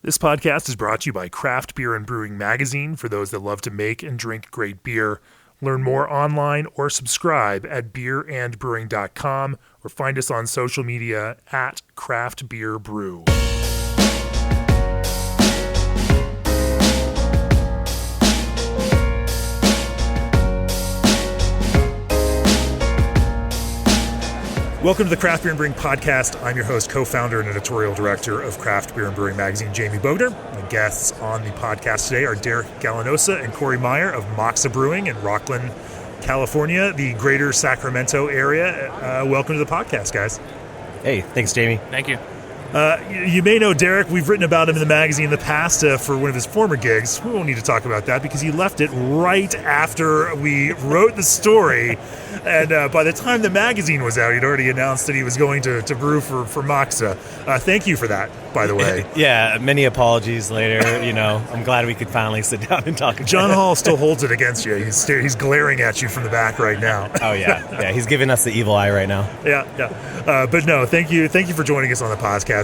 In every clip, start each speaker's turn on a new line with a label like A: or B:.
A: This podcast is brought to you by Craft Beer and Brewing Magazine for those that love to make and drink great beer. Learn more online or subscribe at beerandbrewing.com or find us on social media at Craft Beer Brew. Welcome to the Craft Beer and Brewing Podcast. I'm your host, co-founder, and editorial director of Craft Beer and Brewing Magazine, Jamie Bogner. My guests on the podcast today are Derek Gallinosa and Corey Meyer of Moxa Brewing in Rocklin, California, the greater Sacramento area. Welcome to the podcast, guys.
B: Hey, thanks, Jamie.
C: Thank you.
A: You may know Derek. We've written about him in the magazine in the past for one of his former gigs. We won't need to talk about that because he left it right after we wrote the story. And by the time the magazine was out, he'd already announced that he was going to brew for Moxa. Thank you for that, by the way.
B: Yeah, many apologies later. I'm glad we could finally sit down and talk about
A: John
B: it.
A: Hall still holds it against you. He's glaring at you from the back right now.
B: Oh, yeah. He's giving us the evil eye right now.
A: Yeah. But no, thank you for joining us on the podcast.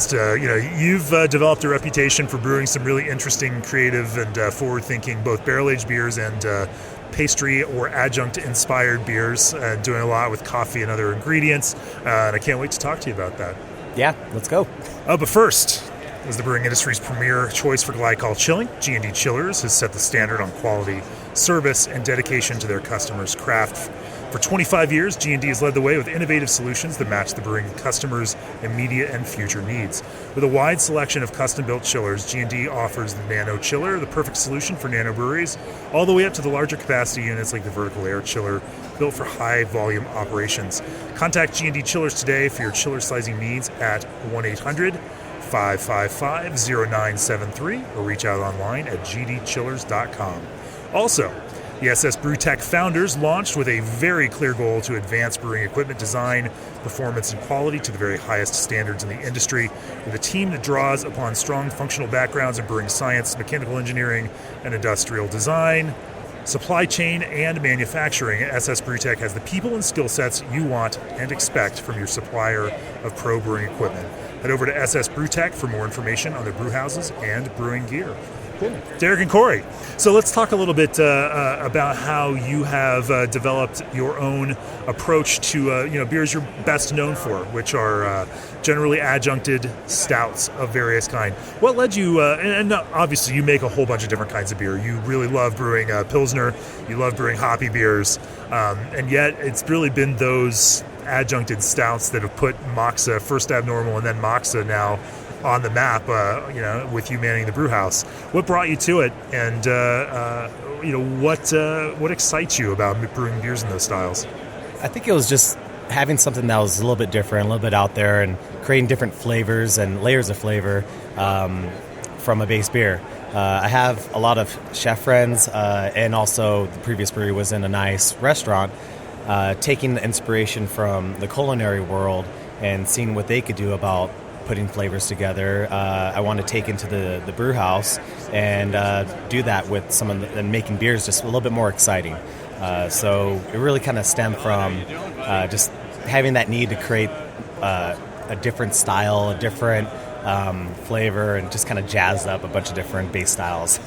A: You've developed a reputation for brewing some really interesting, creative, and forward-thinking both barrel-aged beers and pastry or adjunct-inspired beers, doing a lot with coffee and other ingredients. And I can't wait to talk to you about that.
B: Yeah, let's go.
A: But first, as the brewing industry's premier choice for glycol chilling, G&D Chillers has set the standard on quality, service, and dedication to their customers' craft. For 25 years, G&D has led the way with innovative solutions that match the brewing customers' immediate and future needs. With a wide selection of custom-built chillers, G&D offers the Nano Chiller, the perfect solution for nano breweries, all the way up to the larger capacity units like the Vertical Air Chiller, built for high-volume operations. Contact G&D Chillers today for your chiller sizing needs at 1-800-555-0973 or reach out online at gdchillers.com. Also, the SS Brewtech founders launched with a very clear goal to advance brewing equipment design, performance, and quality to the very highest standards in the industry, with a team that draws upon strong functional backgrounds in brewing science, mechanical engineering, and industrial design, supply chain, and manufacturing. SS Brewtech has the people and skill sets you want and expect from your supplier of pro brewing equipment. Head over to SS Brewtech for more information on their brew houses and brewing gear. Cool. Derek and Corey. So let's talk a little bit about how you have developed your own approach to beers you're best known for, which are generally adjuncted stouts of various kind. What led you? And obviously, you make a whole bunch of different kinds of beer. You really love brewing Pilsner. You love brewing hoppy beers, and yet it's really been those adjuncted stouts that have put Moxa, first Abnormal, and then Moxa now on the map, with you manning the brew house. What brought you to it, and what excites you about brewing beers in those styles?
B: I think it was just having something that was a little bit different, a little bit out there, and creating different flavors and layers of flavor from a base beer. I have a lot of chef friends, and also the previous brewery was in a nice restaurant, taking the inspiration from the culinary world and seeing what they could do about putting flavors together. I want to take into the brew house and do that with some of and making beers just a little bit more exciting. So it really kind of stemmed from just having that need to create a different style, a different flavor, and just kind of jazz up a bunch of different base styles.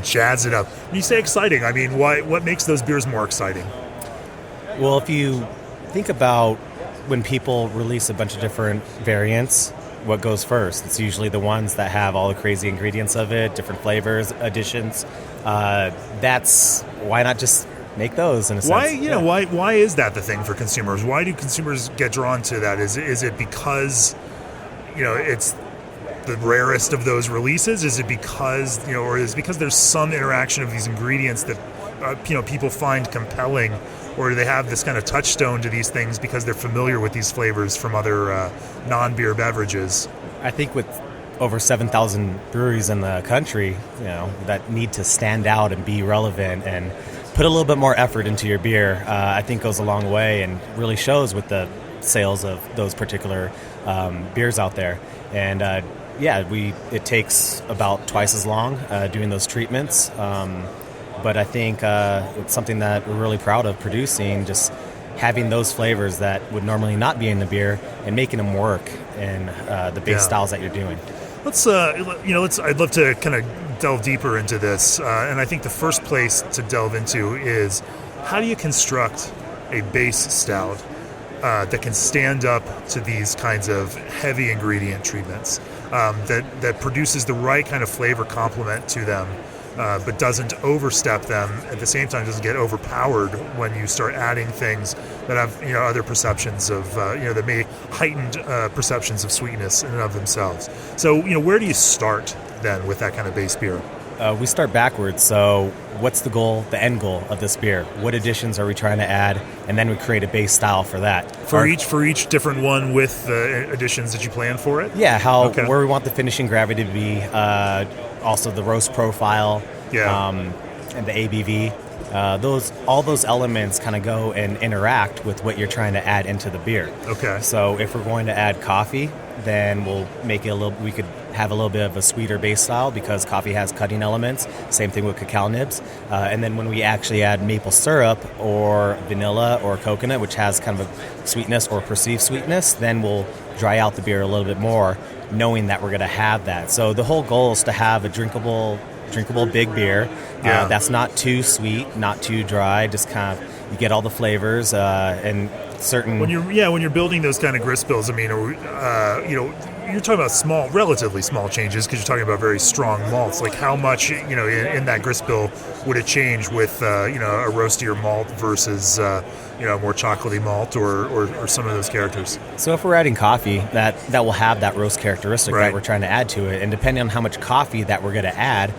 A: Jazz it up. When you say exciting, I mean, what makes those beers more exciting?
B: Well, if you think about when people release a bunch of different variants, what goes first? It's usually the ones that have all the crazy ingredients of it, different flavors, additions. That's why not just make those in a sense?
A: Why is that the thing for consumers? Why do consumers get drawn to that? Is it because it's the rarest of those releases? Is it because or is it because there's some interaction of these ingredients that people find compelling? Or do they have this kind of touchstone to these things because they're familiar with these flavors from other non-beer beverages?
B: I think with over 7,000 breweries in the country, that need to stand out and be relevant and put a little bit more effort into your beer, I think goes a long way and really shows with the sales of those particular beers out there. And it takes about twice as long doing those treatments. But I think it's something that we're really proud of producing, just having those flavors that would normally not be in the beer and making them work in the base styles that you're doing.
A: Let's I'd love to kind of delve deeper into this, and I think the first place to delve into is how do you construct a base stout that can stand up to these kinds of heavy ingredient treatments, that produces the right kind of flavor complement to them, but doesn't overstep them. At the same time, doesn't get overpowered when you start adding things that have other perceptions of that may heightened perceptions of sweetness in and of themselves. So where do you start then with that kind of base beer?
B: We start backwards. So what's the goal, the end goal of this beer? What additions are we trying to add? And then we create a base style for that.
A: For each different one with the additions that you plan for it?
B: Yeah, where we want the finishing gravity to be, also the roast profile, and the ABV. All those elements kind of go and interact with what you're trying to add into the beer.
A: Okay.
B: So if we're going to add coffee, then we'll make it we could have a little bit of a sweeter base style because coffee has cutting elements. Same thing with cacao nibs. And then when we actually add maple syrup or vanilla or coconut, which has kind of a sweetness or perceived sweetness, then we'll dry out the beer a little bit more, knowing that we're going to have that. So the whole goal is to have a drinkable big beer that's not too sweet, not too dry, just kind of you get all the flavors and certain.
A: When you're building those kind of grist bills, I mean, you're talking about relatively small changes because you're talking about very strong malts. Like how much in that grist bill would it change with a roastier malt versus a more chocolatey malt or some of those characters?
B: So if we're adding coffee, that will have that roast characteristic that we're trying to add to it, and depending on how much coffee that we're going to add,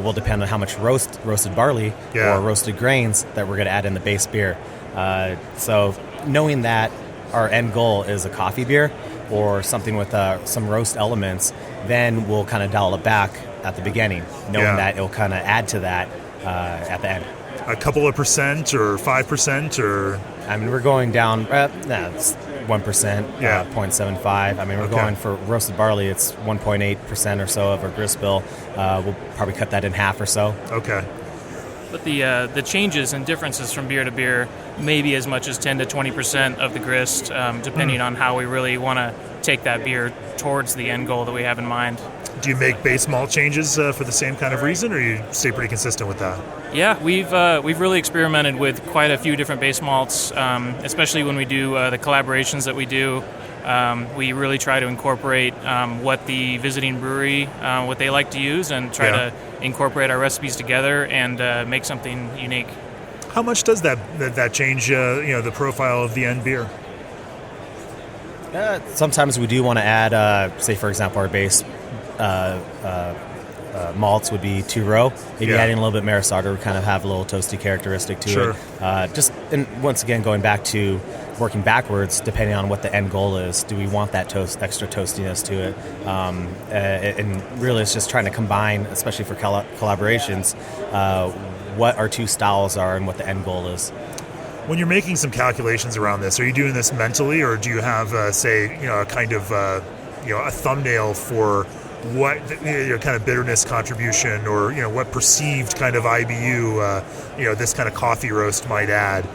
B: will depend on how much roasted barley or roasted grains that we're going to add in the base beer. So knowing that our end goal is a coffee beer or something with some roast elements, then we'll kind of dial it back at the beginning, knowing that it'll kind of add to that at the end.
A: A couple of percent or 5% or?
B: I mean, we're going down, it's 1%, 0.75. I mean, we're going for roasted barley, it's 1.8% or so of our grist bill. We'll probably cut that in half or so.
A: Okay.
C: But the changes and differences from beer to beer may be as much as 10 to 20% of the grist, depending on how we really want to take that beer towards the end goal that we have in mind.
A: Do you make base malt changes for the same kind of reason, or you stay pretty consistent with that?
C: Yeah, we've really experimented with quite a few different base malts, especially when we do the collaborations that we do. We really try to incorporate what the visiting brewery, what they like to use, and try to incorporate our recipes together and make something unique.
A: How much does that change the profile of the end beer?
B: Sometimes we do want to add, say for example, our base malts would be 2-row. Maybe adding a little bit maris otter would kind of have a little toasty characteristic to it. And once again, going back to working backwards, depending on what the end goal is, do we want that extra toastiness to it? And really, it's just trying to combine, especially for collaborations, what our two styles are and what the end goal is.
A: When you're making some calculations around this, are you doing this mentally, or do you have, a kind of a thumbnail for what kind of bitterness contribution, or what perceived kind of IBU this kind of coffee roast might add?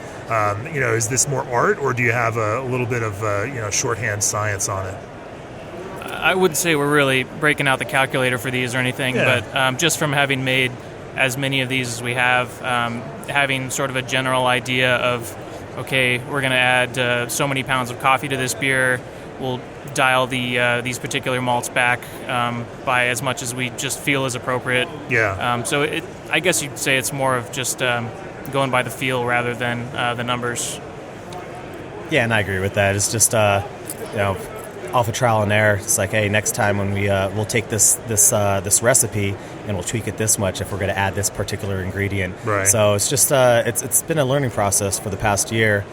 A: Is this more art, or do you have a little bit of shorthand science on it?
C: I wouldn't say we're really breaking out the calculator for these or anything, but just from having made as many of these as we have, having sort of a general idea of, okay, we're going to add so many pounds of coffee to this beer, we'll dial these particular malts back by as much as we just feel is appropriate. So I guess you'd say it's more of just going by the feel rather than the numbers.
B: Yeah, and I agree with that. It's just off of trial and error. It's like, hey, next time when we'll take this recipe and we'll tweak it this much if we're going to add this particular ingredient.
A: Right.
B: So it's just it's been a learning process for the past year.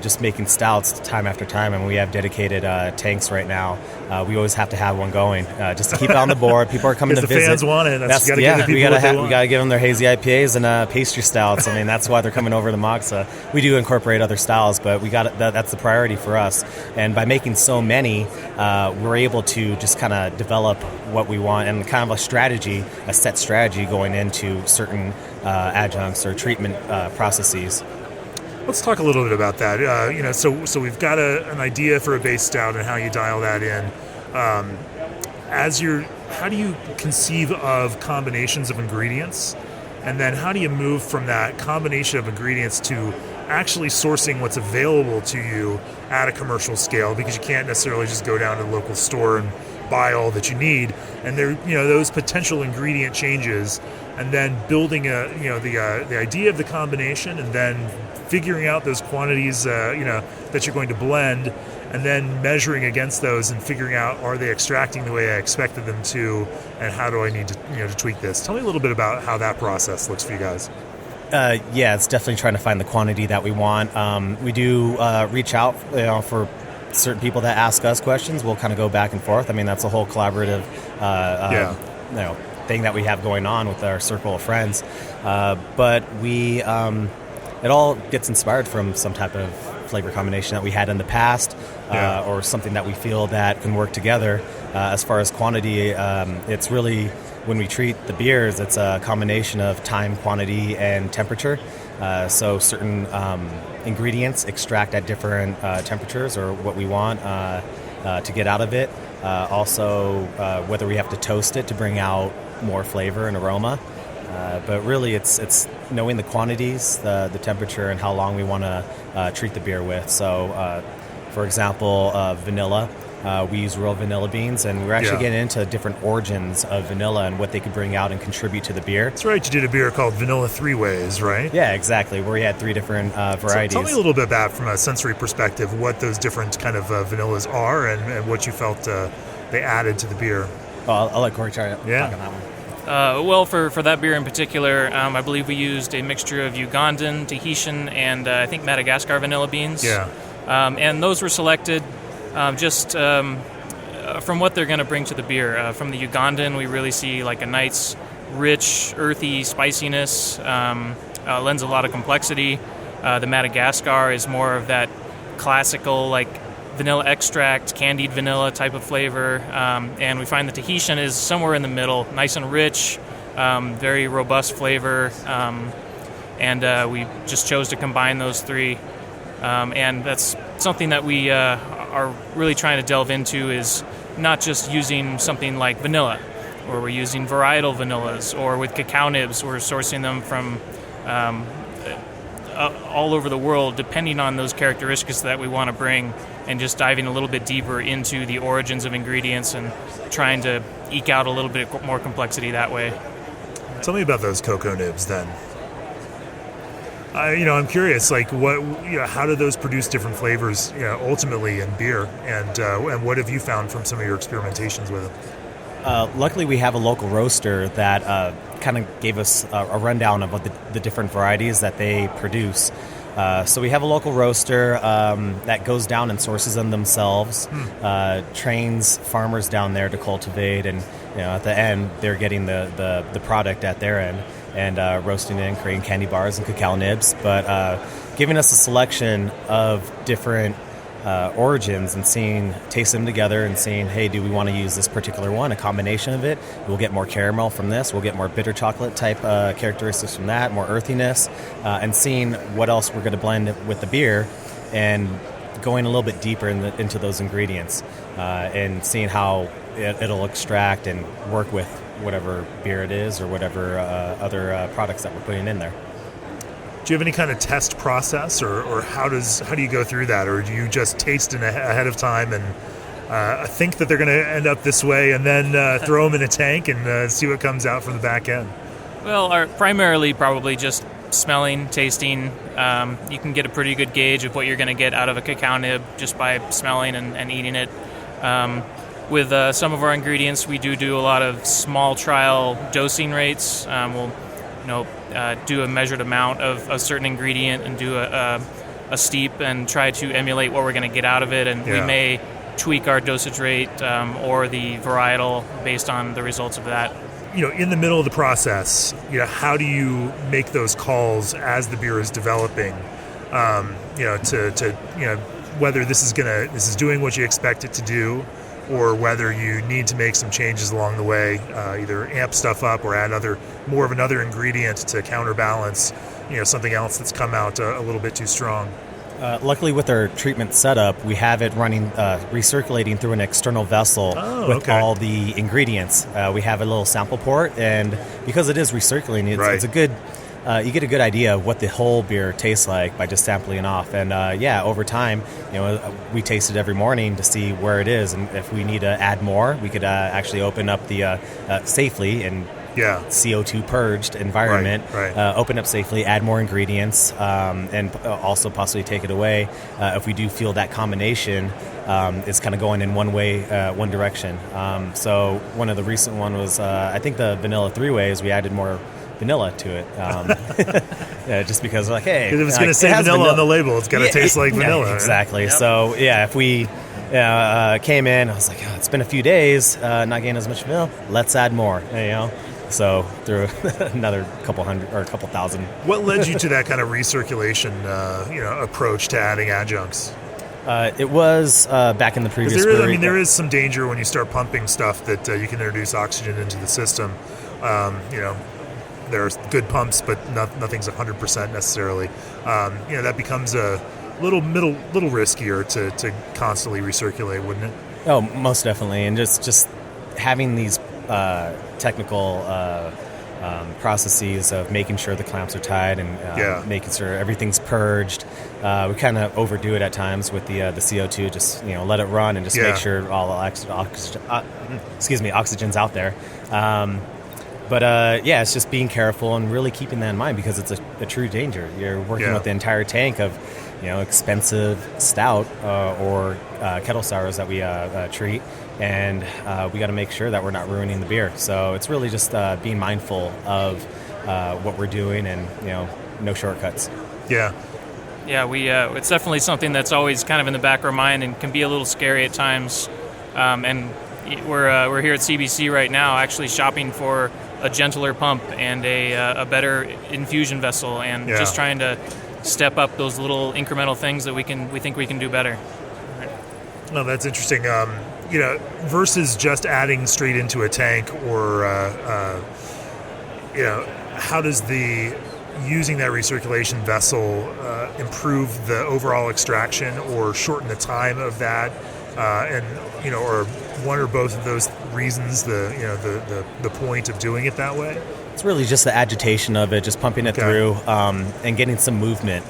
B: Just making stouts time after time, and we have dedicated tanks right now. We always have to have one going just to keep it on the board. People are coming to visit.
A: The fans want it.
B: We got to give them their hazy IPAs and pastry stouts. I mean, that's why they're coming over to Moxa. We do incorporate other styles, but that's the priority for us. And by making so many, we're able to just kind of develop what we want and kind of a set strategy going into certain adjuncts or treatment processes.
A: Let's talk a little bit about that. So we've got an idea for a base stout and how you dial that in. As you're how do you conceive of combinations of ingredients? And then how do you move from that combination of ingredients to actually sourcing what's available to you at a commercial scale, because you can't necessarily just go down to the local store and buy all that you need. And there, those potential ingredient changes, and then building the idea of the combination, and then figuring out those quantities that you're going to blend, and then measuring against those and figuring out, are they extracting the way I expected them to, and how do I need to tweak this? Tell me a little bit about how that process looks for you guys.
B: Yeah, it's definitely trying to find the quantity that we want. We do reach out for certain people that ask us questions. We'll kind of go back and forth. I mean, that's a whole collaborative thing that we have going on with our circle of friends. But we, it all gets inspired from some type of flavor combination that we had in the past, or something that we feel that can work together. As far as quantity, it's really, when we treat the beers, it's a combination of time, quantity, and temperature. So certain ingredients extract at different temperatures, or what we want to get out of it. Also, whether we have to toast it to bring out more flavor and aroma. But really, it's knowing the quantities, the temperature, and how long we want to treat the beer with. So, for example, vanilla. We use real vanilla beans, and we're actually getting into different origins of vanilla and what they could bring out and contribute to the beer.
A: That's right. You did a beer called Vanilla Three Ways, right?
B: Yeah, exactly, where we had 3 different varieties.
A: So tell me a little bit about, from a sensory perspective, what those different kind of vanillas are, and what you felt they added to the beer.
B: I'll let Corey try to talk on that one.
C: Well, for that beer in particular, I believe we used a mixture of Ugandan, Tahitian, and I think Madagascar vanilla beans.
A: Yeah.
C: And those were selected from what they're going to bring to the beer. From the Ugandan, we really see like a nice, rich, earthy spiciness, lends a lot of complexity. The Madagascar is more of that classical, like, vanilla extract, candied vanilla type of flavor. And we find the Tahitian is somewhere in the middle, nice and rich, very robust flavor. And we just chose to combine those 3. And that's something that we are really trying to delve into, is not just using something like vanilla, or we're using varietal vanillas, or with cacao nibs, we're sourcing them from all over the world, depending on those characteristics that we want to bring, and just diving a little bit deeper into the origins of ingredients and trying to eke out a little bit more complexity that way.
A: Tell me about those cocoa nibs then. I'm curious, like, how do those produce different flavors, ultimately in beer, and what have you found from some of your experimentations with them?
B: Luckily, we have a local roaster that kind of gave us a rundown of the different varieties that they produce. So we have a local roaster that goes down and sources them themselves, trains farmers down there to cultivate, and at the end they're getting the product at their end, and roasting it and creating candy bars and cacao nibs, but giving us a selection of different origins and tasting them together and seeing, hey, do we want to use this particular one, a combination of it? We'll get more caramel from this, we'll get more bitter chocolate type characteristics from that, more earthiness, and seeing what else we're going to blend with the beer, and going a little bit deeper into those ingredients, and seeing how it'll extract and work with whatever beer it is, or whatever other products that we're putting in there.
A: Do you have any kind of test process, or how do you go through that, or do you just taste it ahead of time and think that they're going to end up this way, and then throw them in a tank and see what comes out from the back end?
C: Well, primarily probably just smelling, tasting. You can get a pretty good gauge of what you're going to get out of a cacao nib just by smelling and eating it. With some of our ingredients, we do a lot of small trial dosing rates. We'll do a measured amount of a certain ingredient and do a steep and try to emulate what we're going to get out of it. And we may tweak our dosage rate or the varietal based on the results of that.
A: In the middle of the process, how do you make those calls as the beer is developing? To whether this is doing what you expect it to do, or whether you need to make some changes along the way, either amp stuff up or add more of another ingredient to counterbalance, something else that's come out a little bit too strong.
B: Luckily, with our treatment setup, we have it running, recirculating through an external vessel with all the ingredients. We have a little sample port, and because it is recirculating, it's a good. You get a good idea of what the whole beer tastes like by just sampling off. And over time, we taste it every morning to see where it is, and if we need to add more, we could actually open up the safely and CO2 purged environment, open up safely, add more ingredients, and also possibly take it away if we do feel that combination is kind of going in one direction. So one of the recent one was, I think the vanilla three-ways, we added more vanilla to it, just because like, hey,
A: because if it's going to say vanilla on the label, it's got to taste like vanilla.
B: Exactly. Yep. So if we came in, I was like, it's been a few days, not getting as much vanilla. Let's add more. So through another couple hundred or a couple thousand.
A: What led you to that kind of recirculation, approach to adding adjuncts?
B: It was back in the previous.
A: There is some danger when you start pumping stuff that you can introduce oxygen into the system. There's good pumps, but nothing's 100% necessarily. That becomes a little riskier to constantly recirculate, wouldn't it?
B: Oh, most definitely, and just having these technical processes of making sure the clamps are tied and making sure everything's purged. We kind of overdo it at times with the CO2. Just let it run and just make sure all oxygen's out there. But it's just being careful and really keeping that in mind because it's a true danger. You're working with the entire tank of, expensive stout or kettle sours that we treat, and we got to make sure that we're not ruining the beer. So it's really just being mindful of what we're doing and no shortcuts.
A: Yeah.
C: Yeah, it's definitely something that's always kind of in the back of our mind and can be a little scary at times. And we're here at CBC right now, actually shopping for a gentler pump and a better infusion vessel, and just trying to step up those little incremental things that we think we can do better.
A: No, that's interesting. Versus just adding straight into a tank, or how does using that recirculation vessel improve the overall extraction or shorten the time of that, or one or both of those reasons, the point of doing it that way?
B: It's really just the agitation of it, just pumping it through and getting some movement.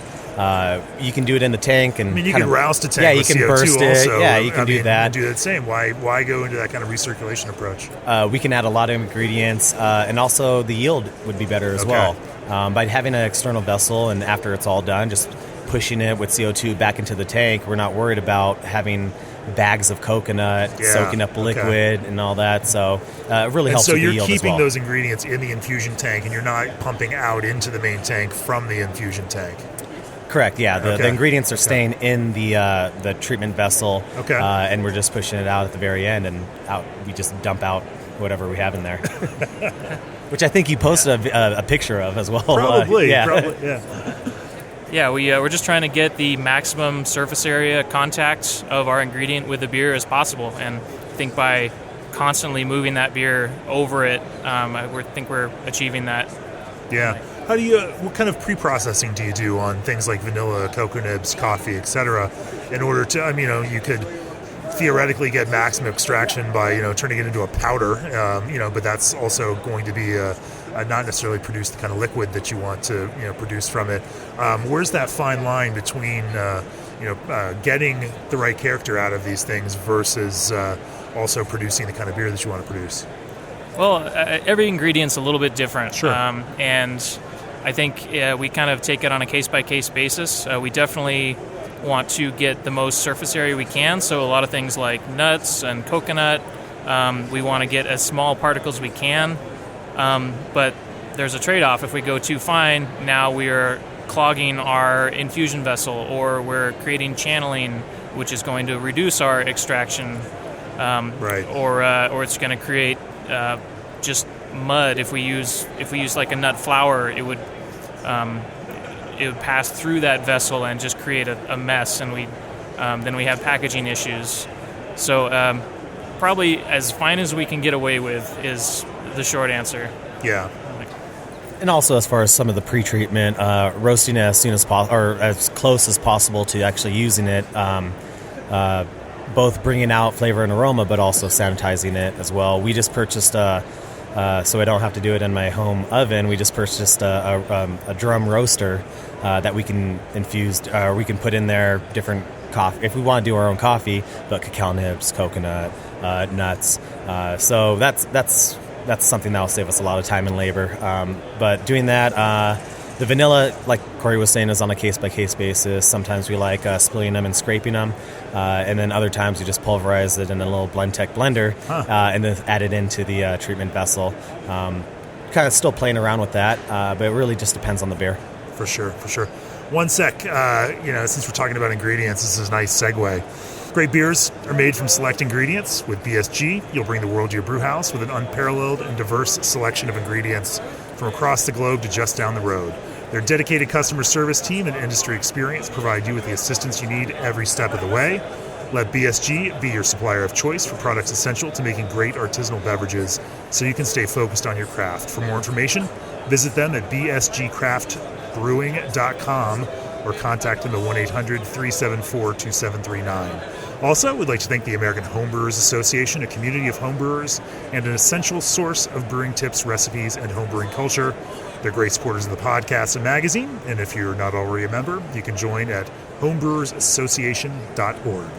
B: You can do it in the tank, and
A: you can roust a tank. Yeah,
B: you
A: with
B: can
A: CO2
B: burst it.
A: Also.
B: Yeah, you can do that.
A: Do that same. Why go into that kind of recirculation approach?
B: We can add a lot of ingredients, and also the yield would be better as well. By having an external vessel, and after it's all done, just pushing it with CO2 back into the tank, we're not worried about having bags of coconut soaking up liquid and all that. So it really helps with the yield as well. So
A: you're keeping those ingredients in the infusion tank, and you're not pumping out into the main tank from the infusion tank.
B: Correct. Yeah, the ingredients are staying in the treatment vessel, and we're just pushing it out at the very end, and out we just dump out whatever we have in there. Which I think you posted a picture of as well.
A: Probably.
C: Yeah, we're just trying to get the maximum surface area contact of our ingredient with the beer as possible, and I think by constantly moving that beer over it, I think we're achieving that.
A: Yeah. What kind of pre-processing do you do on things like vanilla, cocoa nibs, coffee, etc., in order to, you could theoretically get maximum extraction by, turning it into a powder, but that's also going to be not necessarily produce the kind of liquid that you want to, produce from it. Where's that fine line between, getting the right character out of these things versus also producing the kind of beer that you want to produce?
C: Well, every ingredient's a little bit different.
A: Sure.
C: And I think we kind of take it on a case-by-case basis. We definitely want to get the most surface area we can, so a lot of things like nuts and coconut, we want to get as small particles as we can, but there's a trade-off. If we go too fine, now we're clogging our infusion vessel, or we're creating channeling, which is going to reduce our extraction, or it's going to create just mud. If we use like a nut flour, it would pass through that vessel and just create a mess, and then we have packaging issues. So probably as fine as we can get away with is the short answer.
A: Yeah.
B: and also as far as some of the pre-treatment, roasting it as soon as possible, or as close as possible to actually using it, both bringing out flavor and aroma, but also sanitizing it as well. We just purchased, so I don't have to do it in my home oven, we just purchased a drum roaster that we can infuse, we can put in there different coffee, if we want to do our own coffee, but cacao nibs, coconut, nuts. So that's something that will save us a lot of time and labor. But doing that, the vanilla, like Corey was saying, is on a case-by-case basis. Sometimes we like spilling them and scraping them, and then other times we just pulverize it in a little Blendtec blender and then add it into the treatment vessel. Kind of still playing around with that, but it really just depends on the beer.
A: For sure. One sec, since we're talking about ingredients, this is a nice segue. Great beers are made from select ingredients. With BSG, you'll bring the world to your brew house with an unparalleled and diverse selection of ingredients from across the globe to just down the road. Their dedicated customer service team and industry experience provide you with the assistance you need every step of the way. Let BSG be your supplier of choice for products essential to making great artisanal beverages so you can stay focused on your craft. For more information, visit them at bsgcraftbrewing.com or contact them at 1-800-374-2739. Also, we'd like to thank the American Homebrewers Association, a community of homebrewers and an essential source of brewing tips, recipes, and homebrewing culture. They're great supporters of the podcast and magazine, and if you're not already a member, you can join at homebrewersassociation.org.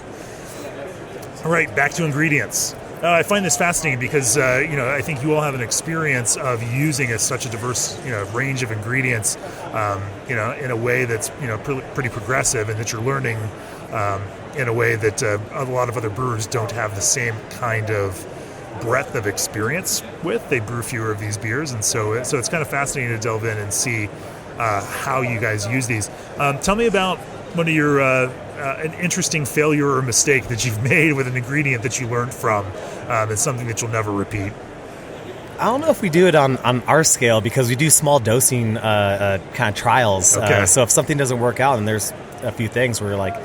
A: All right, back to ingredients. I find this fascinating because, I think you all have an experience of using such a diverse, range of ingredients, in a way that's, pretty progressive, and that you're learning in a way that a lot of other brewers don't have the same kind of breadth of experience with. They brew fewer of these beers, and so it's kind of fascinating to delve in and see how you guys use these. Tell me about one of your an interesting failure or mistake that you've made with an ingredient that you learned from, and something that you'll never repeat.
B: I don't know if we do it on our scale because we do small dosing kind of trials.
A: Okay.
B: So if something doesn't work out, and there's a few things where like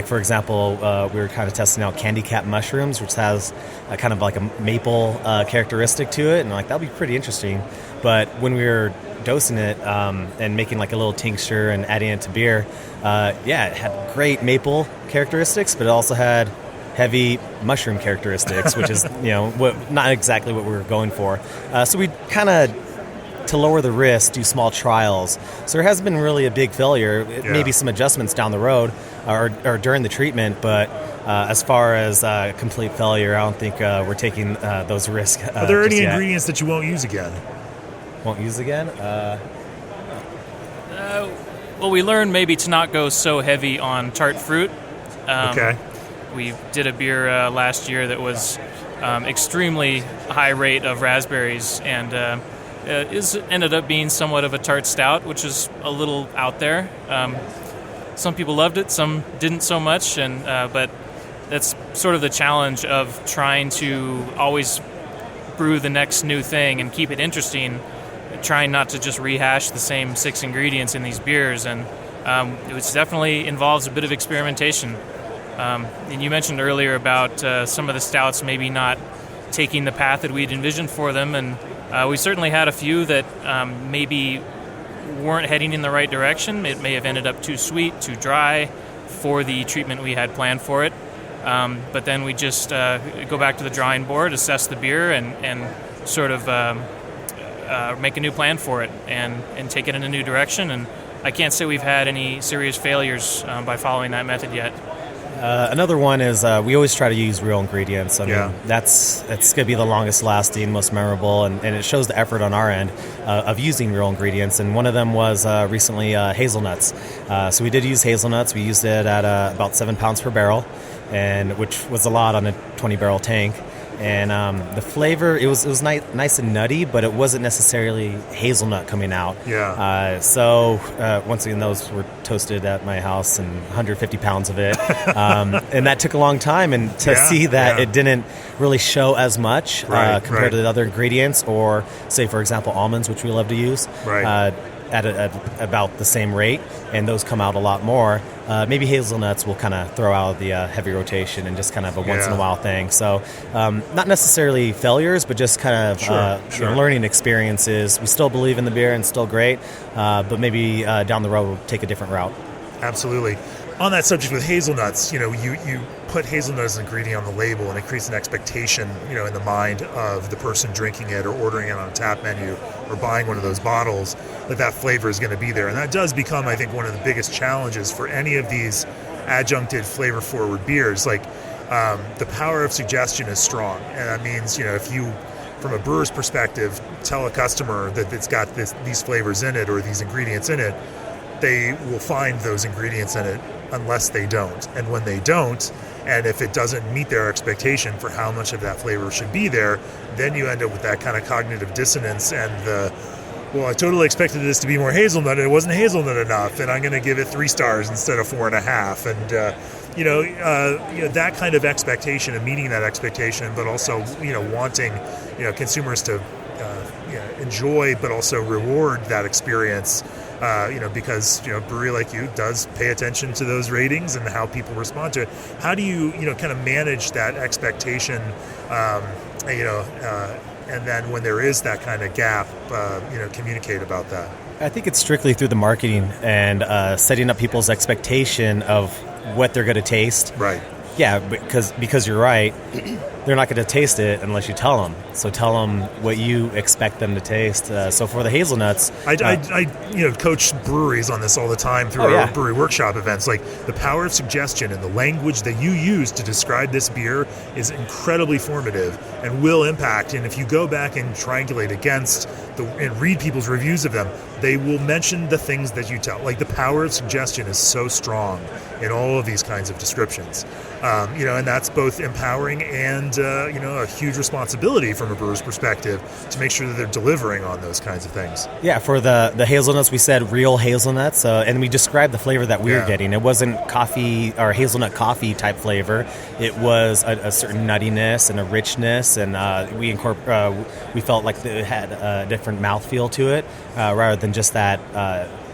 B: for example, we were kind of testing out candy cap mushrooms, which has a kind of like a maple characteristic to it, and like that'll be pretty interesting. But when we were dosing it and making like a little tincture and adding it to beer, it had great maple characteristics, but it also had heavy mushroom characteristics, which is not exactly what we were going for. So we kind of, to lower the risk, do small trials. So there hasn't been really a big failure. Maybe some adjustments down the road or during the treatment, but as far as complete failure, I don't think we're taking those risks.
A: Are there any ingredients that you won't use again?
B: Won't use again?
C: Well, we learned maybe to not go so heavy on tart fruit.
A: Okay.
C: We did a beer last year that was extremely high rate of raspberries, and ended up being somewhat of a tart stout, which is a little out there. Some people loved it, some didn't so much, and but that's sort of the challenge of trying to always brew the next new thing and keep it interesting, trying not to just rehash the same 6 ingredients in these beers, and it definitely involves a bit of experimentation. And you mentioned earlier about some of the stouts maybe not taking the path that we'd envisioned for them, and we certainly had a few that maybe weren't heading in the right direction. It may have ended up too sweet, too dry for the treatment we had planned for it. But then we just go back to the drawing board, assess the beer, and sort of make a new plan for it and take it in a new direction. And I can't say we've had any serious failures by following that method yet.
B: Another one is we always try to use real ingredients. I mean, it's going to be the longest lasting, most memorable, and it shows the effort on our end of using real ingredients. And one of them was recently hazelnuts. So we did use hazelnuts. We used it at about 7 pounds per barrel, and which was a lot on a 20-barrel tank. And the flavor, it was nice and nutty, but it wasn't necessarily hazelnut coming out. So once again, those were toasted at my house, and 150 pounds of it. And that took a long time, and to see that it didn't really show as much compared to the other ingredients, or say, for example, almonds, which we love to use. at about the same rate, and those come out a lot more. Maybe hazelnuts will kind of throw out the heavy rotation and just kind of a once in a while thing. So not necessarily failures, but just kind of learning experiences. We still believe in the beer and still great, but maybe down the road we'll take a different route.
A: Absolutely. On that subject with hazelnuts, you put hazelnut as an ingredient on the label, and it creates an expectation, in the mind of the person drinking it or ordering it on a tap menu or buying one of those bottles, that flavor is going to be there. And that does become, I think, one of the biggest challenges for any of these adjuncted flavor-forward beers. Like, the power of suggestion is strong. And that means, if you, from a brewer's perspective, tell a customer that it's got these flavors in it or these ingredients in it, they will find those ingredients in it unless they don't. And when they don't, and if it doesn't meet their expectation for how much of that flavor should be there, then you end up with that kind of cognitive dissonance and I totally expected this to be more hazelnut, and it wasn't hazelnut enough, and I'm going to give it 3 stars instead of 4.5. And that kind of expectation and meeting that expectation, but also wanting consumers to enjoy, but also reward that experience. Because a brewery like you does pay attention to those ratings and how people respond to it. How do you kind of manage that expectation? And then when there is that kind of gap, communicate about that.
B: I think it's strictly through the marketing and setting up people's expectation of what they're going to taste.
A: Right.
B: Yeah, because you're right. They're not going to taste it unless you tell them. So tell them what you expect them to taste. So for the hazelnuts,
A: I coach breweries on this all the time through our brewery workshop events. Like, the power of suggestion and the language that you use to describe this beer is incredibly formative and will impact. And if you go back and triangulate against and read people's reviews of them, they will mention the things that you tell. Like, the power of suggestion is so strong in all of these kinds of descriptions. And that's both empowering and a huge responsibility from a brewer's perspective to make sure that they're delivering on those kinds of things.
B: Yeah, for the hazelnuts, we said real hazelnuts, and we described the flavor that we were getting. It wasn't coffee or hazelnut coffee type flavor. It was a certain nuttiness and a richness, and we felt like it had a different mouthfeel to it, rather than just that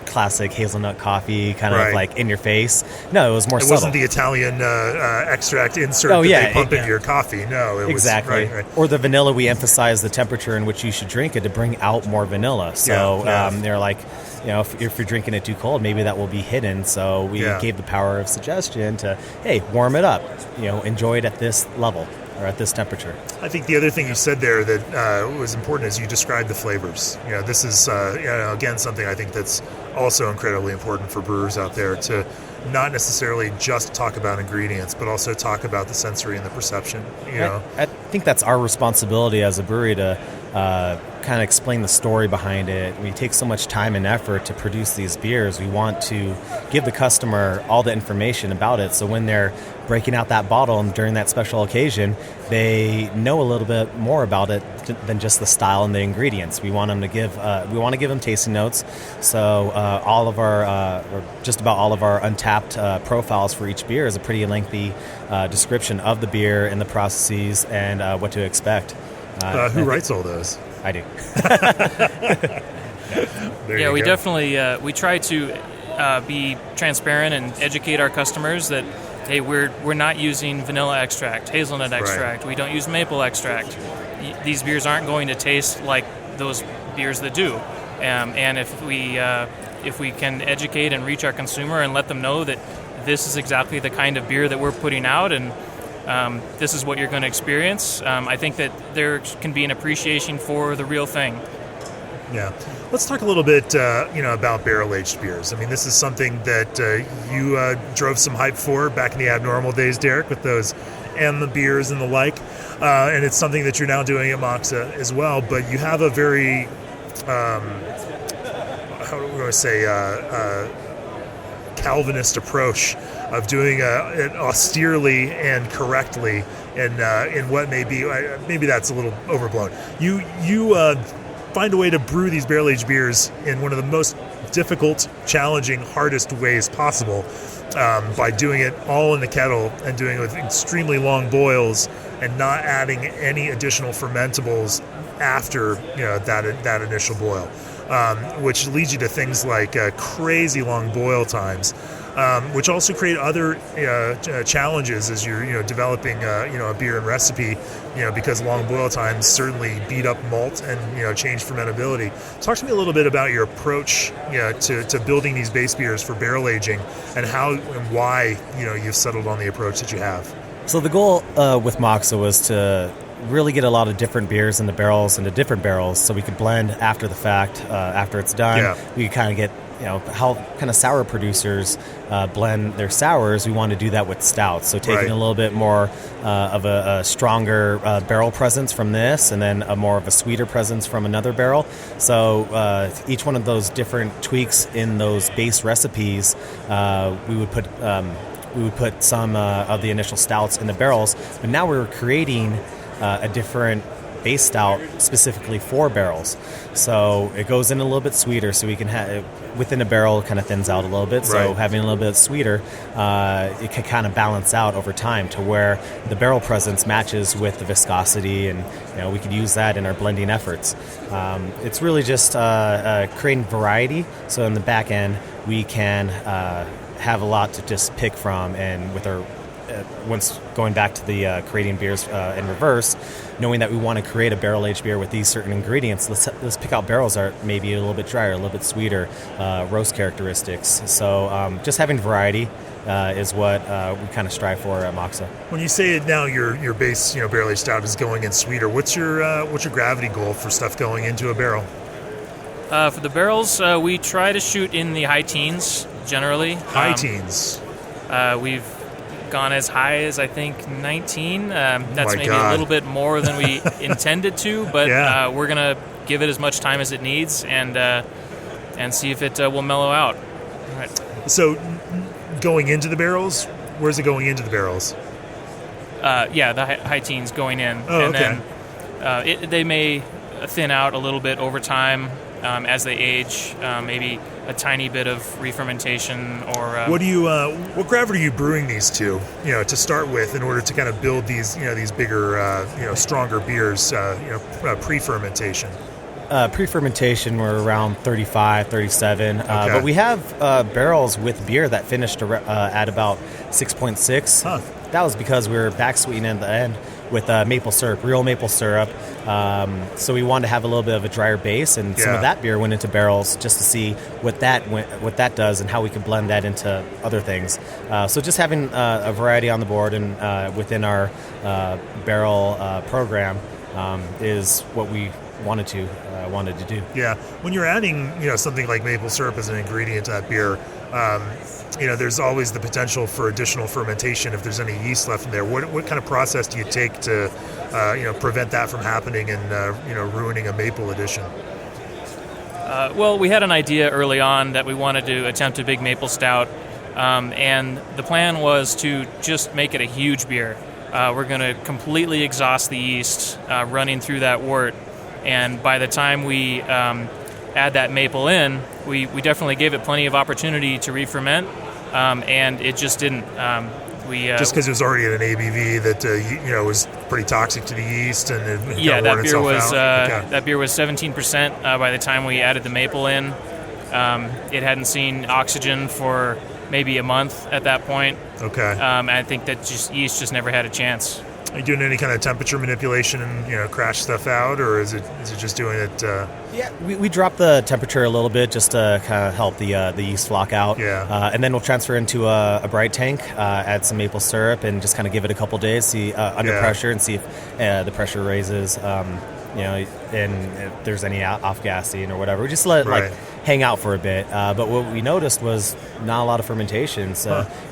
B: classic hazelnut coffee kind of like in your face. No, it was more subtle. It
A: wasn't the Italian extract insert that they pump into your coffee. No, it
B: exactly.
A: was right.
B: Or the vanilla, we emphasize the temperature in which you should drink it to bring out more vanilla. So they're like, if you're drinking it too cold, maybe that will be hidden. So we gave the power of suggestion to, hey, warm it up. Enjoy it at this level or at this temperature.
A: I think the other thing you said there that was important is you described the flavors. This is again something I think that's also incredibly important for brewers out there, to not necessarily just talk about ingredients, but also talk about the sensory and the perception.
B: I think that's our responsibility as a brewery to kind of explain the story behind it. We take so much time and effort to produce these beers. We want to give the customer all the information about it, so when they're breaking out that bottle and during that special occasion, they know a little bit more about it than just the style and the ingredients. We want them to give them tasting notes. So all of our, or just about all of our Untapped profiles for each beer is a pretty lengthy description of the beer and the processes and what to expect.
A: Who writes all those?
B: I do.
C: We definitely we try to be transparent and educate our customers that, hey, we're not using vanilla extract, hazelnut extract. Right. We don't use maple extract. These beers aren't going to taste like those beers that do. And if we can educate and reach our consumer and let them know that this is exactly the kind of beer that we're putting out, and this is what you're going to experience, I think that there can be an appreciation for the real thing.
A: Yeah. Let's talk a little bit, about barrel-aged beers. I mean, this is something that you drove some hype for back in the Abnormal days, Derek, with those and the beers and the like. And it's something that you're now doing at Moxa as well. But you have a very, Calvinist approach of doing it austerely and correctly, in what maybe that's a little overblown. You find a way to brew these barrel-aged beers in one of the most difficult, challenging, hardest ways possible, by doing it all in the kettle and doing it with extremely long boils and not adding any additional fermentables after that initial boil. which leads you to things like crazy long boil times, which also create other challenges as you're developing a beer and recipe, because long boil times certainly beat up malt and change fermentability. Talk to me a little bit about your approach to building these base beers for barrel aging, and how and why you've settled on the approach that you have.
B: So the goal with Moxa was to really get a lot of different beers in the barrels into different barrels, so we could blend after the fact. After it's done, we could kind of get how kind of sour producers blend their sours. We want to do that with stouts, so taking a little bit more of a stronger barrel presence from this, and then a more of a sweeter presence from another barrel. So each one of those different tweaks in those base recipes, we would put some of the initial stouts in the barrels, but now we're creating a different base stout specifically for barrels. So it goes in a little bit sweeter, so we can have within a barrel, it kind of thins out a little bit. So having a little bit sweeter, it can kind of balance out over time to where the barrel presence matches with the viscosity, and we could use that in our blending efforts. It's really just creating variety. So in the back end, we can have a lot to just pick from, and with our once going back to the creating beers in reverse, knowing that we want to create a barrel-aged beer with these certain ingredients, let's pick out barrels that are maybe a little bit drier, a little bit sweeter, roast characteristics. So just having variety is what we kind of strive for at Moxa.
A: When you say it now, your base barrel-aged stout is going in sweeter. What's your gravity goal for stuff going into a barrel?
C: For the barrels, we try to shoot in the high teens generally.
A: High teens.
C: We've gone as high as I think 19. That's maybe
A: God.
C: A little bit more than we intended to, but we're gonna give it as much time as it needs, and see if it will mellow out. All right.
A: So, going into the barrels, where's it going into the barrels?
C: The high teens going in, and then they may thin out a little bit over time as they age. Maybe a tiny bit of re-fermentation, or
A: what gravity are you brewing these to start with, in order to kind of build these these bigger stronger beers pre-fermentation?
B: Pre-fermentation, we're around 35, 37, but we have barrels with beer that finished at about 6.6. That was because we were back sweetening at the end with maple syrup, real maple syrup. So we wanted to have a little bit of a drier base, and some of that beer went into barrels just to see what that does and how we can blend that into other things. So just having a variety on the board and within our barrel program is what we wanted to do. Yeah,
A: when you're adding something like maple syrup as an ingredient to that beer, there's always the potential for additional fermentation if there's any yeast left in there. What kind of process do you take to prevent that from happening and ruining a maple addition?
C: Well, we had an idea early on that we wanted to attempt a big maple stout, and the plan was to just make it a huge beer. We're going to completely exhaust the yeast running through that wort, and by the time we add that maple in, we definitely gave it plenty of opportunity to re-ferment, and it just didn't.
A: Just because it was already at an ABV that was pretty toxic to the yeast, and
C: that beer was 17% by the time we added the maple in. It hadn't seen oxygen for maybe a month at that point.
A: Okay.
C: And I think that yeast just never had a chance.
A: Are you doing any kind of temperature manipulation and crash stuff out, or is it just doing it?
B: Yeah, we drop the temperature a little bit just to kind of help the yeast flock out.
A: Yeah.
B: And then we'll transfer into a bright tank, add some maple syrup, and just kind of give it a couple days, see under pressure, and see if the pressure raises. And if there's any off gassing or whatever, we just let it hang out for a bit. But what we noticed was not a lot of fermentation,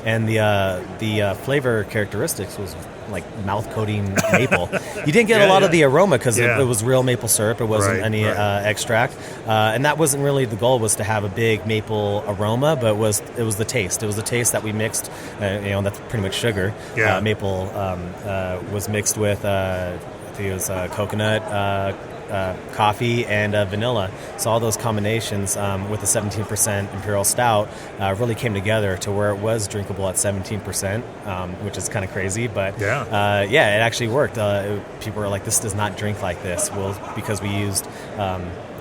B: and the flavor characteristics was like mouth coating maple. You didn't get a lot of the aroma because it was real maple syrup. It wasn't any extract, and that wasn't really the goal. Was to have a big maple aroma, but it was the taste. It was the taste that we mixed. That's pretty much sugar.
A: Yeah.
B: Maple was mixed with. I think it was coconut, coffee, and vanilla. So all those combinations with the 17% Imperial Stout really came together to where it was drinkable at 17%, which is kind of crazy. But it actually worked. People were like, "This does not drink like this." Well, because we used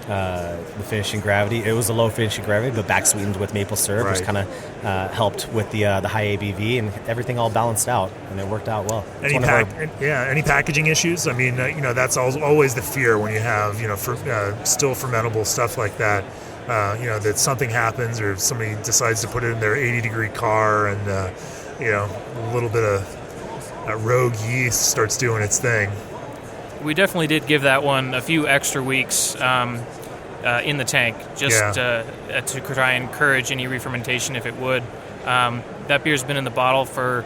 B: the finishing gravity. It was a low finishing gravity, but back sweetened with maple syrup,
A: Right.
B: which kind of helped with the high ABV, and everything all balanced out, and it worked out well. It's
A: Any
B: one of our-
A: any packaging issues? I mean, that's always the fear when you have still fermentable stuff like that. That something happens or somebody decides to put it in their 80-degree car, and a little bit of rogue yeast starts doing its thing.
C: We definitely did give that one a few extra weeks in the tank, just to try and encourage any re-fermentation if it would. That beer's been in the bottle for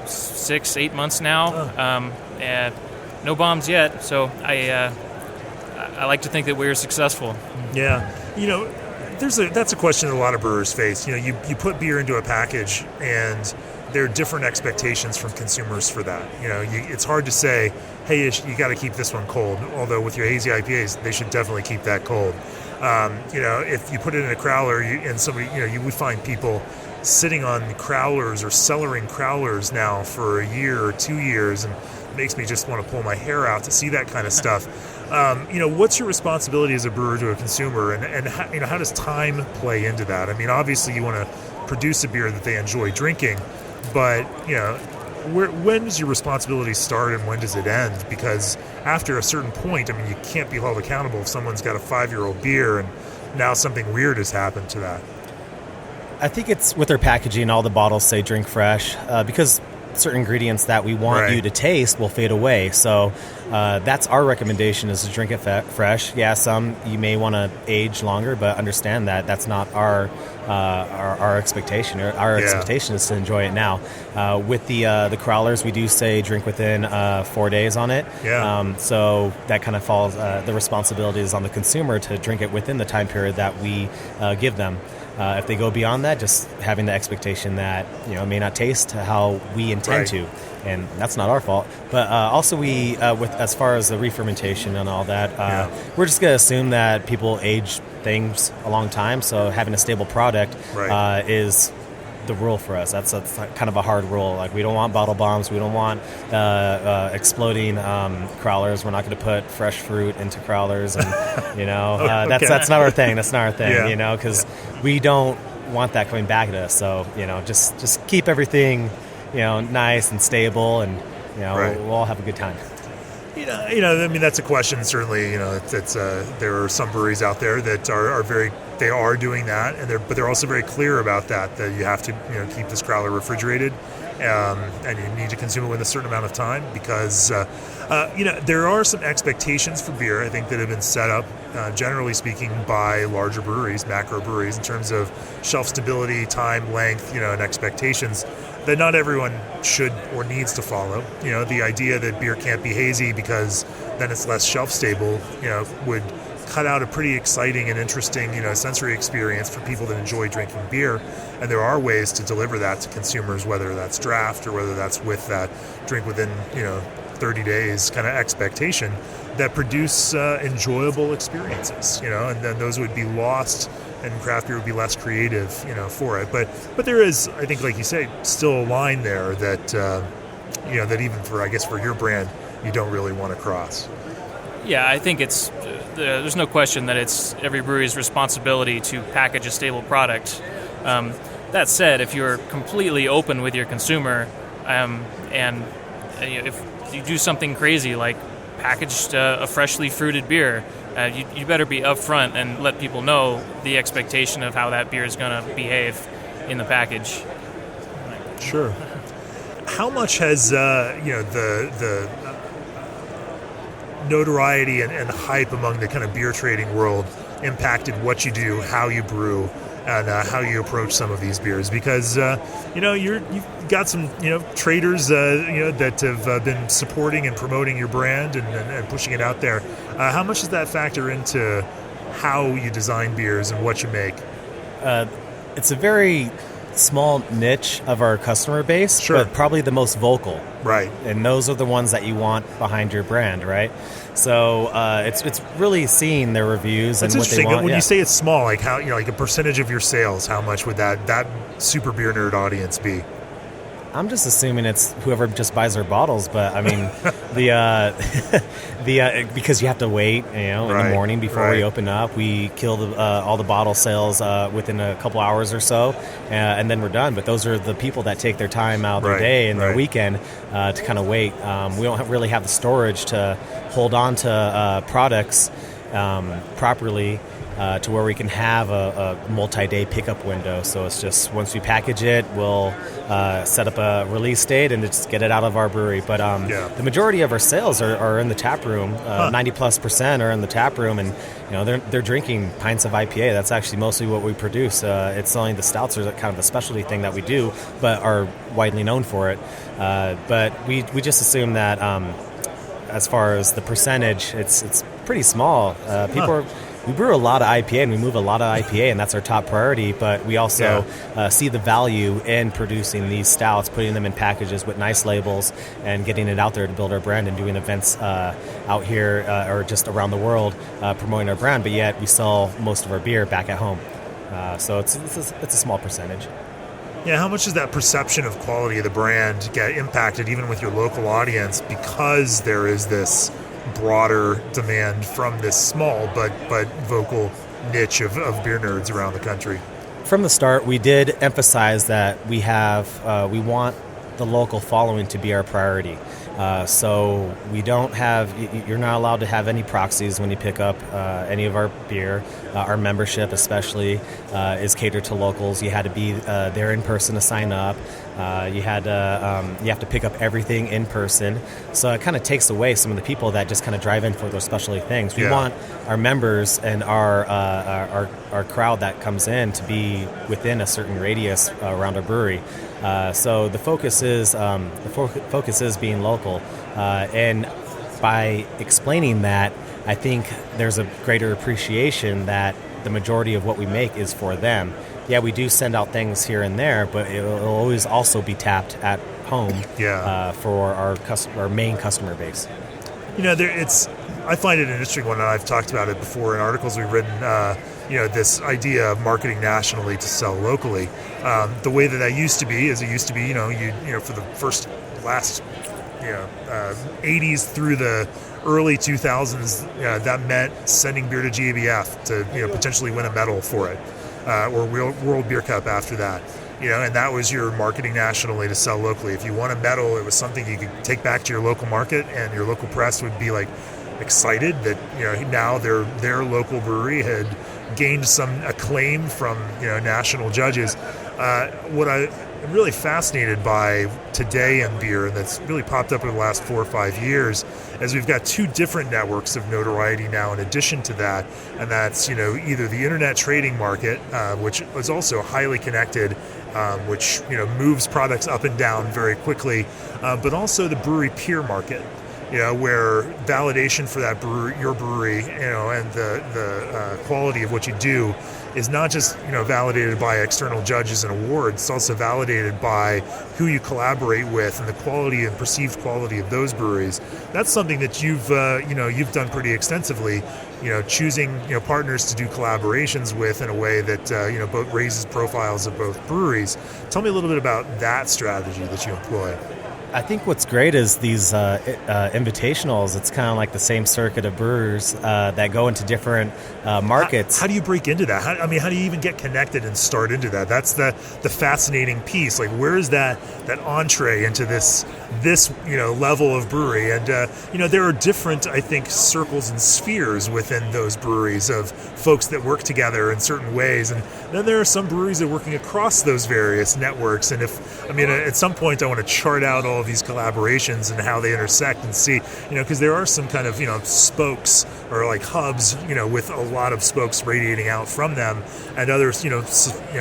C: 6-8 months now. No bombs yet, so I like to think that we're successful.
A: Yeah, that's a question that a lot of brewers face. You put beer into a package, and there are different expectations from consumers for that. It's hard to say, hey, you got to keep this one cold. Although with your hazy IPAs, they should definitely keep that cold. If you put it in a crowler, and somebody, you would find people sitting on crowlers or cellaring crowlers now for a year or 2 years, and it makes me just want to pull my hair out to see that kind of stuff. What's your responsibility as a brewer to a consumer, and how does time play into that? I mean, obviously you want to produce a beer that they enjoy drinking, but when does your responsibility start and when does it end? Because after a certain point, I mean, you can't be held accountable if someone's got a 5-year-old beer and now something weird has happened to that.
B: I think it's with their packaging, all the bottles say drink fresh, because certain ingredients that we want you to taste will fade away. So that's our recommendation, is to drink it fresh. Yeah, some you may want to age longer, but understand that that's not our expectation. Our expectation is to enjoy it now. With the crowlers, we do say drink within 4 days on it.
A: Yeah.
B: So that kind of falls, the responsibility is on the consumer to drink it within the time period that we give them. If they go beyond that, just having the expectation that it may not taste how we intend to, and that's not our fault. But also, we with as far as the re-fermentation and all that, we're just going to assume that people age things a long time. So having a stable product is the rule for us. That's kind of a hard rule. Like, we don't want bottle bombs. We don't want exploding crowlers. We're not going to put fresh fruit into crowlers, and that's not our thing. That's not our thing. Because we don't want that coming back at us. So just keep everything nice and stable, and we'll all have a good time.
A: I mean, that's a question. Certainly, it's there are some breweries out there that are doing that, but they're also very clear about that you have to keep this crowler refrigerated, and you need to consume it within a certain amount of time, because there are some expectations for beer, I think, that have been set up, generally speaking, by larger breweries, macro breweries, in terms of shelf stability, time, length, and expectations that not everyone should or needs to follow. The idea that beer can't be hazy because then it's less shelf stable, would cut out a pretty exciting and interesting, sensory experience for people that enjoy drinking beer. And there are ways to deliver that to consumers, whether that's draft or whether that's with that drink within, 30 days kind of expectation, that produce enjoyable experiences, and then those would be lost, and craft beer would be less creative, for it. But there is, I think, like you say, still a line there that, that even for your brand, you don't really want to cross.
C: Yeah, I think it's there's no question that it's every brewery's responsibility to package a stable product. That said, if you're completely open with your consumer, and if you do something crazy like packaged a freshly fruited beer, you better be upfront and let people know the expectation of how that beer is going to behave in the package.
A: Sure. How much has the notoriety and hype among the kind of beer trading world impacted what you do, how you brew, and how you approach some of these beers? Because you've got some traders that have been supporting and promoting your brand and pushing it out there. How much does that factor into how you design beers and what you make?
B: It's a very small niche of our customer base,
A: sure,
B: but probably the most vocal.
A: Right.
B: And those are the ones that you want behind your brand, right? So it's really seeing their reviews.
A: That's
B: and what they want.
A: When you say it's small, like how like a percentage of your sales, how much would that super beer nerd audience be?
B: I'm just assuming it's whoever just buys our bottles, but I mean, because you have to wait, in the morning before we open up. We kill all the bottle sales within a couple hours or so, and then we're done. But those are the people that take their time out of their day and their weekend to kind of wait. We don't really have the storage to hold on to products properly. To where we can have a multi-day pickup window. So it's just once we package it, we'll set up a release date and just get it out of our brewery. But the majority of our sales are in the tap room. 90+% are in the tap room, and they're drinking pints of IPA. That's actually mostly what we produce. It's only the stouts are kind of a specialty thing that we do, but are widely known for it. But we just assume that as far as the percentage, it's pretty small. We brew a lot of IPA and we move a lot of IPA, and that's our top priority, but we also see the value in producing these stouts, putting them in packages with nice labels and getting it out there to build our brand and doing events out here or just around the world promoting our brand, but yet we sell most of our beer back at home. So it's a small percentage.
A: Yeah, how much does that perception of quality of the brand get impacted even with your local audience because there is this broader demand from this small but vocal niche of beer nerds around the country?
B: From the start, we did emphasize that we want the local following to be our priority. So we don't have, you're not allowed to have any proxies when you pick up any of our beer. Our membership especially is catered to locals. You had to be there in person to sign up. You have to pick up everything in person. So it kind of takes away some of the people that just kind of drive in for those specialty things. We want our members and our crowd that comes in to be within a certain radius around our brewery. So the focus is being local, and by explaining that, I think there's a greater appreciation that the majority of what we make is for them. Yeah, we do send out things here and there, but it will always also be tapped at home for our main customer base.
A: I find it an interesting one, and I've talked about it before in articles we've written. This idea of marketing nationally to sell locally. The way that used to be is for the last 80s through the early 2000s, that meant sending beer to GABF to potentially win a medal for it, or World Beer Cup after that. And that was your marketing nationally to sell locally. If you won a medal, it was something you could take back to your local market, and your local press would be excited that now their local brewery had gained some acclaim from national judges. What I'm really fascinated by today in beer, and that's really popped up over the last 4 or 5 years, is we've got two different networks of notoriety now in addition to that, and that's either the internet trading market, which is also highly connected, which moves products up and down very quickly, but also the brewery peer market. Where validation for that your brewery, and the quality of what you do is not just, validated by external judges and awards. It's also validated by who you collaborate with and the quality and perceived quality of those breweries. That's something that you've done pretty extensively, choosing, partners to do collaborations with in a way that, both raises profiles of both breweries. Tell me a little bit about that strategy that you employ.
B: I think what's great is these invitationals. It's kind of like the same circuit of brewers that go into different markets.
A: How do you break into that? How do you even get connected and start into that? That's the fascinating piece. Where is that entree into this level of brewery? And there are different, I think, circles and spheres within those breweries of folks that work together in certain ways, and then there are some breweries that are working across those various networks. And at some point I want to chart out all of these collaborations and how they intersect and see, because there are some kind of spokes or hubs, with a lot of spokes radiating out from them, and others,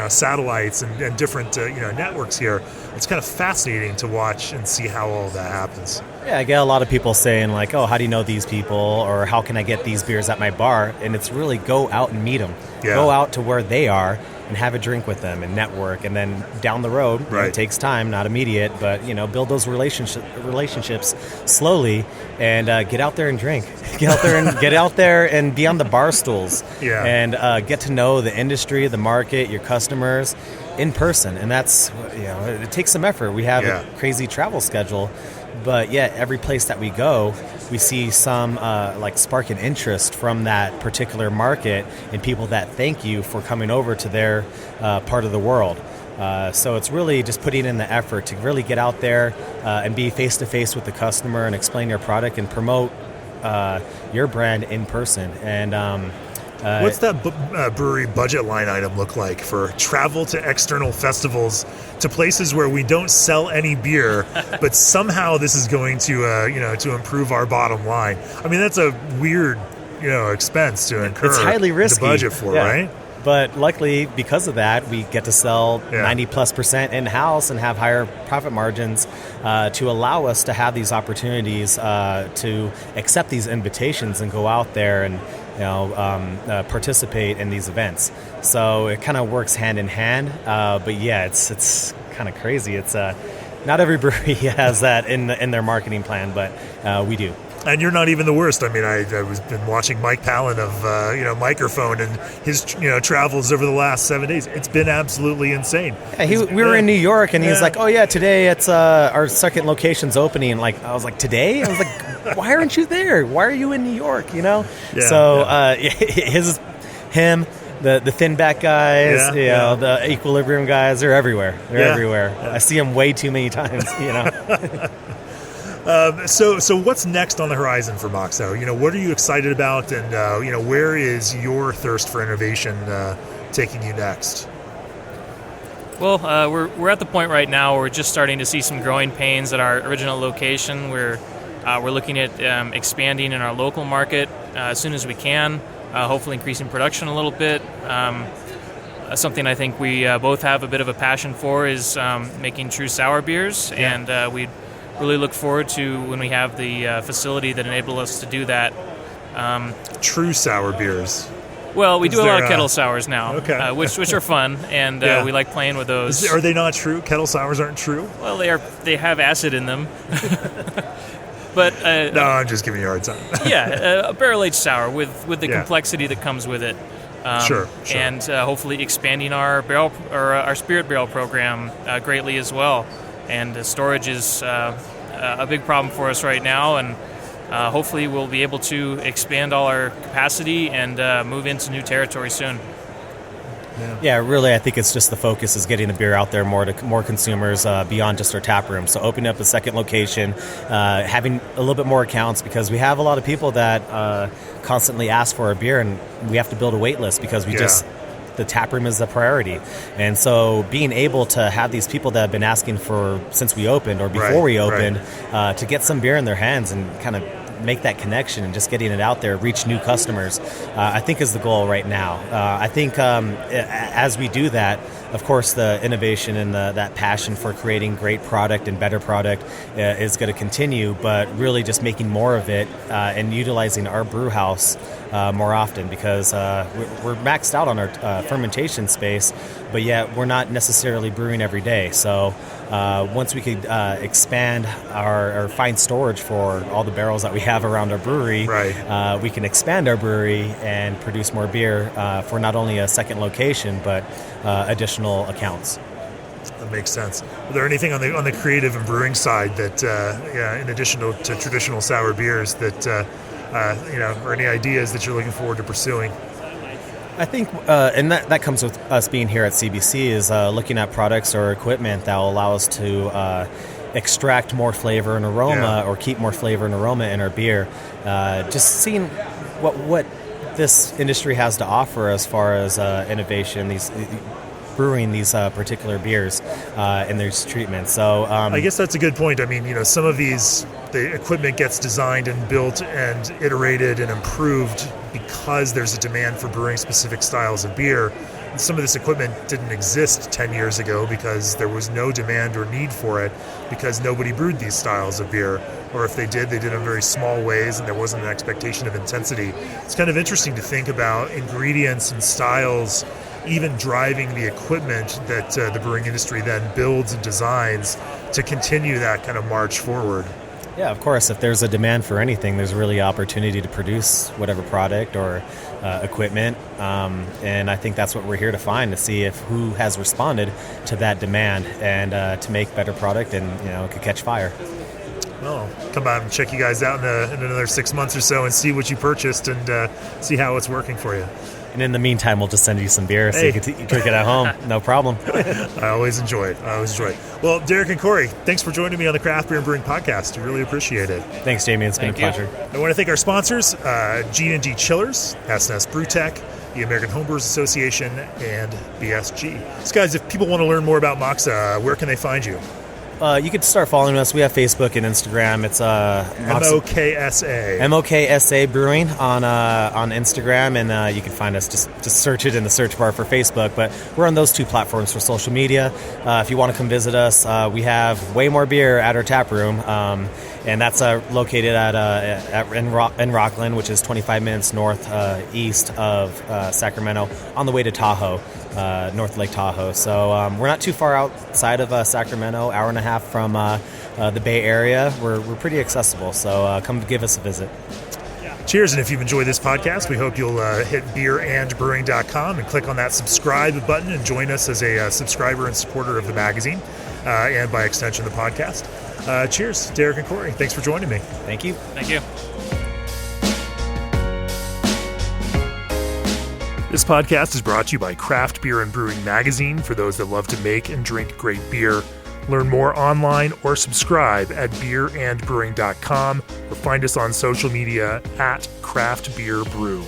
A: satellites and different networks here. It's kind of fascinating to watch and see how all that happens.
B: Yeah, I get a lot of people saying oh, how do you know these people, or how can I get these beers at my bar? And it's really go out and meet them. Yeah. Go out to where they are and have a drink with them and network. And then down the road,
A: Right.
B: it takes time, not immediate, but build those relationships slowly and get out there and drink. Get out there and be on the bar stools.
A: Yeah.
B: And get to know the industry, the market, your customers in person. And that's, it takes some effort. We have
A: Yeah.
B: a crazy travel schedule, but yet every place that we go, we see some spark an interest from that particular market and people that thank you for coming over to their part of the world. So it's really just putting in the effort to really get out there and be face-to-face with the customer and explain your product and promote your brand in person. And
A: What's that brewery budget line item look like for travel to external festivals, to places where we don't sell any beer, but somehow this is going to to improve our bottom line? I mean, that's a weird expense to incur.
B: It's highly risky.
A: The budget for,
B: Yeah.
A: right?
B: But luckily, because of that, we get to sell
A: Yeah.
B: 90+% in-house and have higher profit margins to allow us to have these opportunities to accept these invitations and go out there and participate in these events. So it kind of works hand in hand. But yeah, it's kind of crazy. It's not every brewery has that in their marketing plan, but we do.
A: And you're not even the worst. I mean, I was been watching Mike Palin of Microphone and his travels over the last 7 days. It's been absolutely insane.
B: Yeah, we were in New York, and he's like, "Oh yeah, today it's our second location's opening." Like I was like, "Today?" I was like, "Why aren't you there? Why are you in New York?"
A: Yeah,
B: So him. The thin back guys, the Equilibrium guys, they're everywhere. They're everywhere.
A: Yeah.
B: I see them way too many times.
A: So what's next on the horizon for Moxo? What are you excited about, and where is your thirst for innovation taking you next?
C: Well, we're at the point right now where we're just starting to see some growing pains at our original location. We're looking at expanding in our local market as soon as we can. Hopefully increasing production a little bit. Something I think we both have a bit of a passion for is making true sour beers, and we really look forward to when we have the facility that enables us to do that.
A: True sour beers.
C: Well, we do a lot of kettle sours now,
A: Okay.
C: which are fun, and we like playing with those.
A: Are they not true? Kettle sours aren't true?
C: Well, they have acid in them. But
A: No, I'm just giving you a hard time.
C: a barrel-aged sour with the complexity that comes with it.
A: Sure.
C: And hopefully expanding our barrel or our spirit barrel program greatly as well. And storage is a big problem for us right now, and hopefully we'll be able to expand all our capacity and move into new territory soon.
B: Yeah, really, I think it's just the focus is getting the beer out there more to more consumers beyond just our tap room. So opening up a second location, having a little bit more accounts, because we have a lot of people that constantly ask for our beer, and we have to build a wait list because the tap room is the priority. And so being able to have these people that have been asking for since we opened or before we opened to get some beer in their hands and kind of make that connection and just getting it out there, reach new customers, I think is the goal right now. I think as we do that, of course, the innovation and that passion for creating great product and better product is going to continue, but really just making more of it and utilizing our brew house more often, because we're maxed out on our fermentation space, but yet we're not necessarily brewing every day. So once we could expand or find storage for all the barrels that we have around our brewery, we can expand our brewery and produce more beer for not only a second location, but additional accounts.
A: That makes sense. Are there anything on the creative and brewing side that, in addition to traditional sour beers, that or any ideas that you're looking forward to pursuing?
B: I think, and that comes with us being here at CBC, is looking at products or equipment that will allow us to extract more flavor and aroma or keep more flavor and aroma in our beer. Just seeing what this industry has to offer as far as innovation, brewing these particular beers and these treatments. So
A: I guess that's a good point. I mean, some of the equipment gets designed and built and iterated and improved because there's a demand for brewing specific styles of beer. And some of this equipment didn't exist 10 years ago because there was no demand or need for it, because nobody brewed these styles of beer. Or if they did in very small ways and there wasn't an expectation of intensity. It's kind of interesting to think about ingredients and styles even driving the equipment that the brewing industry then builds and designs to continue that kind of march forward.
B: Yeah, of course. If there's a demand for anything, there's really opportunity to produce whatever product or equipment. And I think that's what we're here to find, to see if who has responded to that demand and to make better product and, it could catch fire.
A: Well, come out and check you guys out in another 6 months or so and see what you purchased and see how it's working for you.
B: And in the meantime, we'll just send you some beer so you can drink it at home. No problem.
A: I always enjoy it. Well, Derek and Corey, thanks for joining me on the Craft Beer and Brewing Podcast. Really appreciate it.
B: Thanks, Jamie. It's been a pleasure.
A: I want to thank our sponsors, G&D Chillers, S&S Brewtech, the American Homebrewers Association, and BSG. So guys, if people want to learn more about Moxa, where can they find you?
B: You could start following us. We have Facebook and Instagram. It's
A: MOKSA.
B: MOKSA Brewing on Instagram, and you can find us. Just search it in the search bar for Facebook. But we're on those two platforms for social media. If you want to come visit us, we have way more beer at our tap room, and that's located in Rockland, which is 25 minutes northeast of Sacramento, on the way to Tahoe. North Lake Tahoe. So we're not too far outside of Sacramento, hour and a half from the Bay Area. We're pretty accessible, so come give us a visit.
A: Cheers, and if you've enjoyed this podcast, we hope you'll hit beerandbrewing.com and click on that subscribe button and join us as a subscriber and supporter of the magazine and by extension the podcast. Cheers, Derek and Corey. Thanks for joining me.
B: Thank you.
C: Thank you.
A: This podcast is brought to you by Craft Beer and Brewing Magazine for those that love to make and drink great beer. Learn more online or subscribe at beerandbrewing.com or find us on social media at Craft Beer Brew.